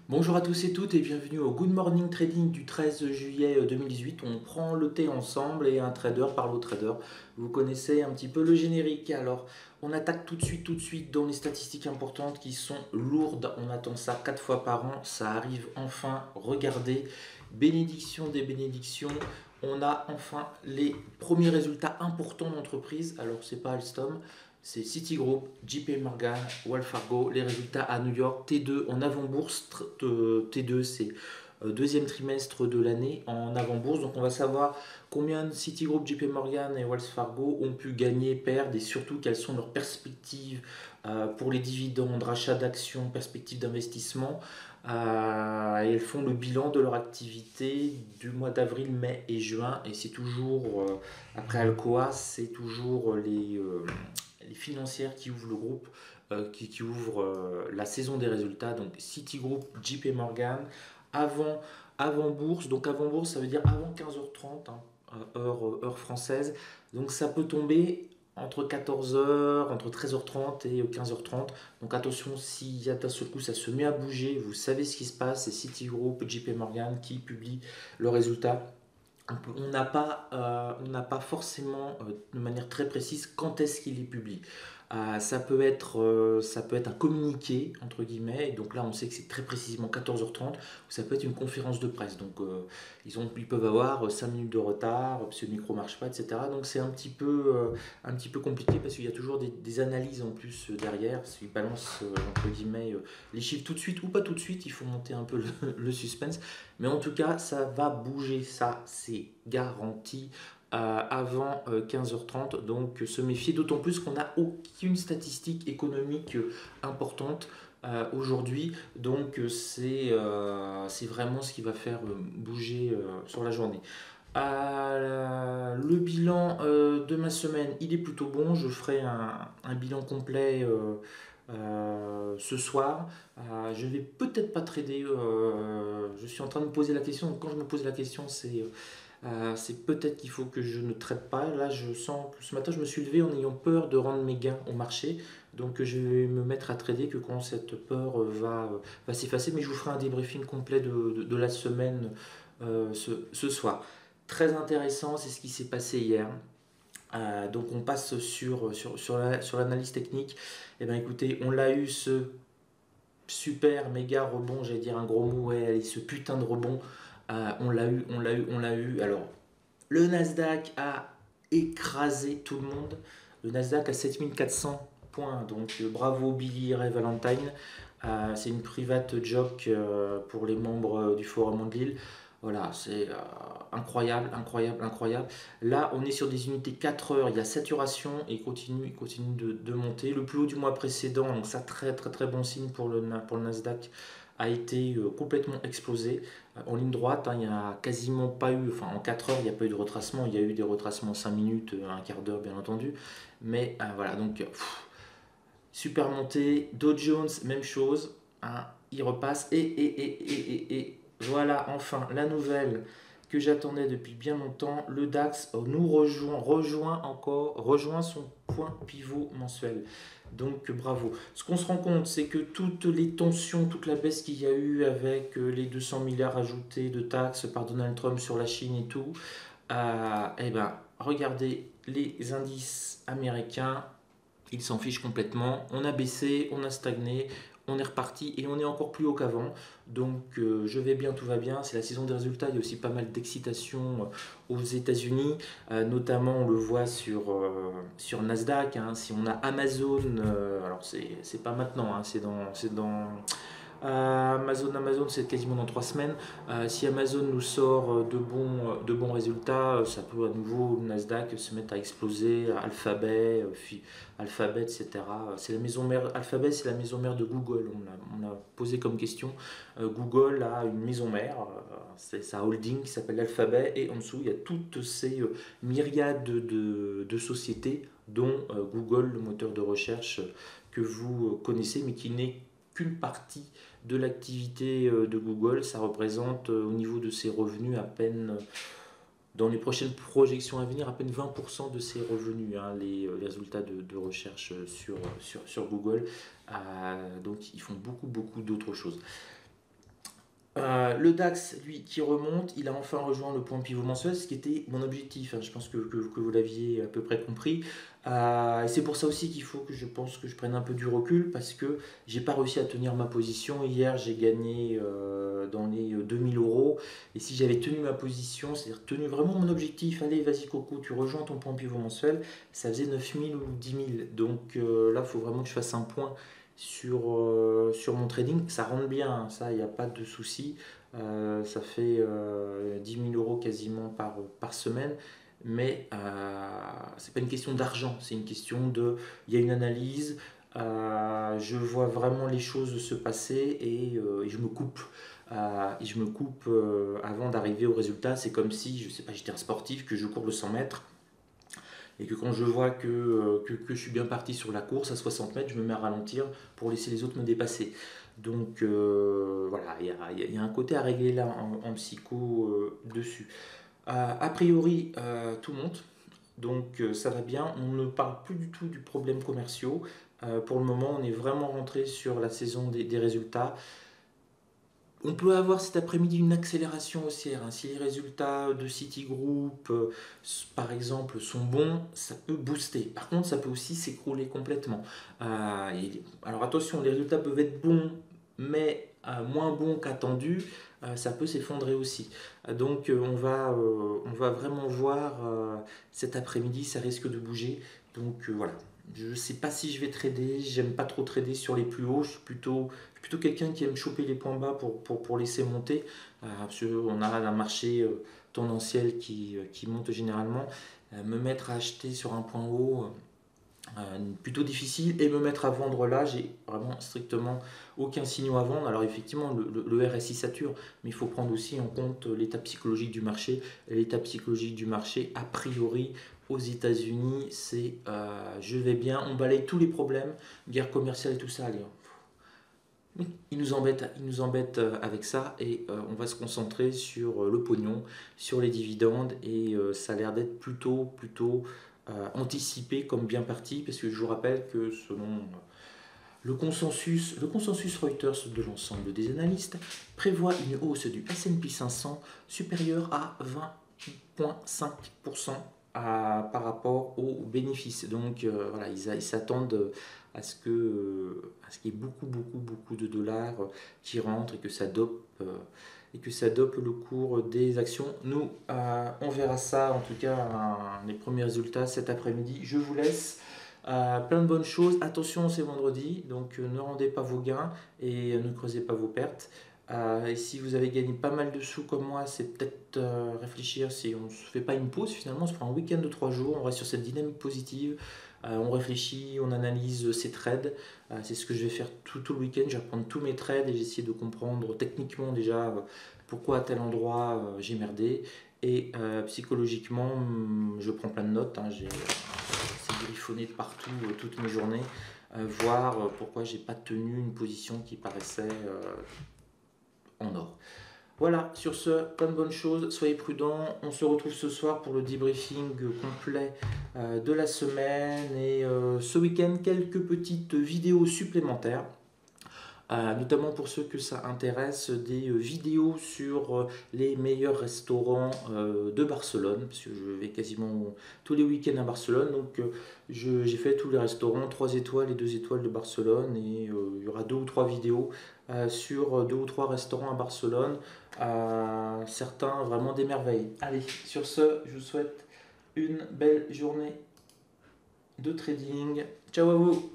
Bonjour à tous et toutes et bienvenue au Good Morning Trading du 13 juillet 2018. On prend le thé ensemble et un trader parle au trader. Vous connaissez un petit peu le générique. Alors, on attaque tout de suite dans les statistiques importantes qui sont lourdes. On attend ça 4 fois par an. Ça arrive enfin. Regardez, bénédiction des bénédictions. On a enfin les premiers résultats importants d'entreprise. Alors, c'est pas Alstom. C'est Citigroup, JP Morgan, Wells Fargo, les résultats à New York, T2 en avant-bourse, T2 c'est deuxième trimestre de l'année en avant-bourse, donc on va savoir combien Citigroup, JP Morgan et Wells Fargo ont pu gagner, perdre et surtout quelles sont leurs perspectives pour les dividendes, rachat d'actions, perspectives d'investissement. Elles font le bilan de leur activité du mois d'avril, mai et juin et c'est toujours, après Alcoa, c'est toujours les financières qui ouvrent le groupe, qui ouvrent la saison des résultats. Donc Citigroup, JP Morgan, avant bourse. Donc avant bourse, ça veut dire avant 15h30, hein, heure française. Donc ça peut tomber entre 14h, entre 13h30 et 15h30. Donc attention, s'il y a d'un seul coup ça se met à bouger, vous savez ce qui se passe, c'est Citigroup, JP Morgan qui publie le résultat. On n'a pas forcément de manière très précise quand est-ce qu'il est publié. Ça peut être un communiqué, entre guillemets, et donc là on sait que c'est très précisément 14h30, ou ça peut être une conférence de presse. Donc ils peuvent avoir 5 minutes de retard, parce que le micro ne marche pas, etc. Donc c'est un petit peu compliqué parce qu'il y a toujours des analyses en plus derrière, parce qu'ils balancent, entre guillemets, les chiffres tout de suite ou pas tout de suite, il faut monter un peu le suspense. Mais en tout cas, ça va bouger, ça c'est garanti avant 15h30. Donc se méfier, d'autant plus qu'on n'a aucune statistique économique importante aujourd'hui. Donc c'est vraiment ce qui va faire bouger sur la journée. Le bilan de ma semaine, il est plutôt bon. Je ferai un bilan complet ce soir. Je vais peut-être pas trader. Je suis en train de me poser la question. Donc quand je me pose la question, c'est peut-être qu'il faut que je ne traite pas. Là, je sens que ce matin, je me suis levé en ayant peur de rendre mes gains au marché. Donc, je vais me mettre à trader que quand cette peur va s'effacer. Mais je vous ferai un débriefing complet de la semaine ce soir. Très intéressant, c'est ce qui s'est passé hier. Donc on passe sur l'analyse technique. Et bien écoutez, on l'a eu ce super méga rebond, j'allais dire un gros mot, ouais, allez, ce putain de rebond, on l'a eu. Alors, le Nasdaq a écrasé tout le monde. Le Nasdaq a 7400 points, donc bravo Billy Ray Valentine. C'est une private joke pour les membres du Forum de Lille. Voilà, c'est incroyable, incroyable, incroyable. Là, on est sur des unités 4 heures, il y a saturation et il continue de monter. Le plus haut du mois précédent, donc ça très très très bon signe pour pour le Nasdaq, a été complètement explosé en ligne droite. Hein, il n'y a quasiment pas eu, enfin en 4 heures, il n'y a pas eu de retracement. Il y a eu des retracements en 5 minutes, un quart d'heure bien entendu. Mais voilà, donc super montée. Dow Jones, même chose. Hein, il repasse et voilà enfin la nouvelle que j'attendais depuis bien longtemps. Le DAX nous rejoint son point pivot mensuel. Donc bravo. Ce qu'on se rend compte, c'est que toutes les tensions, toute la baisse qu'il y a eu avec les 200 milliards ajoutés de taxes par Donald Trump sur la Chine et tout, eh ben, regardez les indices américains, ils s'en fichent complètement. On a baissé, on a stagné, on est reparti et on est encore plus haut qu'avant. Donc je vais bien, tout va bien. C'est la saison des résultats. Il y a aussi pas mal d'excitation aux États-Unis. Notamment, on le voit sur Nasdaq. Hein. Si on a Amazon, alors c'est pas maintenant, hein, c'est dans Amazon, c'est quasiment dans 3 semaines. Si Amazon nous sort de bons résultats, ça peut à nouveau le Nasdaq se mettre à exploser. Alphabet, etc. C'est la maison mère. Alphabet, c'est la maison mère de Google. On a posé comme question. Google a une maison mère, c'est sa holding qui s'appelle Alphabet, et en dessous il y a toutes ces myriades de sociétés, dont Google, le moteur de recherche que vous connaissez, mais qui n'est qu'une partie de l'activité de Google. Ça représente au niveau de ses revenus à peine, dans les prochaines projections à venir, à peine 20% de ses revenus, hein, les résultats de recherche sur Google. Donc ils font beaucoup d'autres choses. Le DAX, lui, qui remonte, il a enfin rejoint le point pivot mensuel, ce qui était mon objectif, hein. Je pense que vous l'aviez à peu près compris. Et c'est pour ça aussi qu'il faut que je pense que je prenne un peu du recul, parce que j'ai pas réussi à tenir ma position. Hier, j'ai gagné dans les 2000 euros. Et si j'avais tenu ma position, c'est-à-dire tenu vraiment mon objectif, allez, vas-y Coco, tu rejoins ton point pivot mensuel, ça faisait 9000 ou 10 000. Donc là, il faut vraiment que je fasse un point sur mon trading. Ça rentre bien, hein, ça, il n'y a pas de souci. Ça fait 10 000 euros quasiment par semaine. Mais c'est pas une question d'argent, c'est une question de. Il y a une analyse, je vois vraiment les choses se passer et je me coupe. Avant d'arriver au résultat. C'est comme si, je sais pas, j'étais un sportif, que je cours le 100 mètres et que quand je vois que je suis bien parti sur la course à 60 mètres, je me mets à ralentir pour laisser les autres me dépasser. Donc voilà, il y a un côté à régler là en psycho dessus. A priori, tout monte, donc ça va bien. On ne parle plus du tout du problème commerciaux. Pour le moment, on est vraiment rentré sur la saison des résultats. On peut avoir cet après-midi une accélération haussière, hein. Si les résultats de Citigroup, par exemple, sont bons, ça peut booster. Par contre, ça peut aussi s'écrouler complètement. Alors attention, les résultats peuvent être bons, mais moins bons qu'attendus. Ça peut s'effondrer aussi. Donc on va vraiment voir cet après-midi, ça risque de bouger. Donc voilà. Je ne sais pas si je vais trader, j'aime pas trop trader sur les plus hauts, je suis plutôt quelqu'un qui aime choper les points bas pour laisser monter. Parce qu'on a un marché tendanciel qui monte généralement. Me mettre à acheter sur un point haut, plutôt difficile, et me mettre à vendre là, j'ai vraiment strictement aucun signal à vendre. Alors effectivement, le RSI sature, mais il faut prendre aussi en compte l'état psychologique du marché. L'état psychologique du marché, a priori, aux États-Unis, c'est je vais bien, on balaye tous les problèmes, guerre commerciale et tout ça, allez, il nous embête avec ça, et on va se concentrer sur le pognon, sur les dividendes, et ça a l'air d'être plutôt anticipé comme bien parti, parce que je vous rappelle que selon le consensus Reuters de l'ensemble des analystes prévoit une hausse du S&P 500 supérieure à 20,5% par rapport aux bénéfices. Donc voilà, ils s'attendent à ce qu'il y ait beaucoup de dollars qui rentrent, et que ça dope le cours des actions. Nous, on verra ça, en tout cas, les premiers résultats cet après-midi. Je vous laisse. Plein de bonnes choses. Attention, c'est vendredi, donc ne rendez pas vos gains et ne creusez pas vos pertes. Et si vous avez gagné pas mal de sous comme moi, c'est peut-être réfléchir si on ne se fait pas une pause finalement, on se prend un week-end de 3 jours, on reste sur cette dynamique positive, on réfléchit, on analyse ses trades. C'est ce que je vais faire tout le week-end, je vais reprendre tous mes trades et j'essaie de comprendre techniquement déjà pourquoi à tel endroit j'ai merdé. Et psychologiquement, je prends plein de notes, hein. J'ai griffonné de partout toutes mes journées, voir pourquoi j'ai pas tenu une position qui paraissait en or. Voilà, sur ce, plein de bonnes choses, soyez prudents. On se retrouve ce soir pour le debriefing complet de la semaine, et ce week-end, quelques petites vidéos supplémentaires. Notamment pour ceux que ça intéresse, des vidéos sur les meilleurs restaurants de Barcelone, parce que je vais quasiment tous les week-ends à Barcelone. Donc j'ai fait tous les restaurants 3 étoiles et 2 étoiles de Barcelone, et il y aura 2 ou 3 vidéos sur 2 ou 3 restaurants à Barcelone, certains vraiment des merveilles. Allez, sur ce, je vous souhaite une belle journée de trading. Ciao à vous!